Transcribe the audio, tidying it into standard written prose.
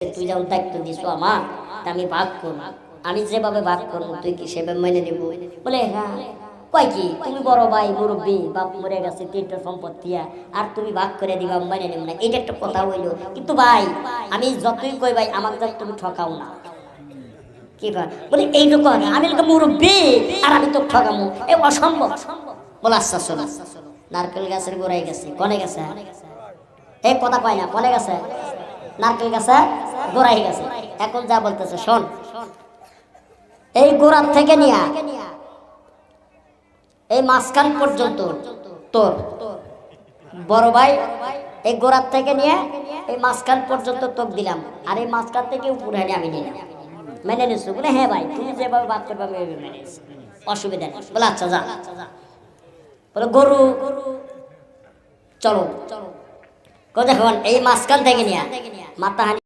তুই যেমন দায়িত্ব দিছো আমার, আমি ভাগ করবো, আমি যেভাবে ভাগ করবো তুই কি সেভাবে মেনে নিবো? বলে হ্যাঁ। কয় কি তুমি বড় ভাই মুরব্বী, বাপ মরে গেছে, তিনটা সম্পত্তি আর তুমি ভাগ করে দিবা, মেনে নেব না, এটা একটা কথা হইলো। কিন্তু ভাই আমি যতই কই ভাই আমাকে যাতে তুমি ঠকাও না। কি ভাই বলে এইটুকু না, আমি মুরব্বী আর আমি তো ঠকামো, এ অসম্ভব। বলে আচ্ছা শোনো, নারকেল গাছের গোড়ায় গেছে, কনে গেছে, এই কথা কয় না, কনে গেছে, নারকেল গাছে গোড়াই গেছে। এখন যা বলতেছে শোন, এই গোড়ার থেকে নিয়া এই মাঝখান পর্যন্ত তোর বড় ভাই, এই গোড়ার থেকে নিয়ে এই মাঝখান পর্যন্ত তোক দিলাম, আর এই মাঝখান থেকে উপরে আমি নিলাম, মেনে নিচ্ছ? বলে হ্যাঁ ভাই তুমি যেভাবে বাদ করবে আমি মেনে নিচ্ছি, অসুবিধা নেই। বলে আচ্ছা যা। বলে গরু চলো, দেখুন এই মাঝখান থেকে নিয়ে মাথা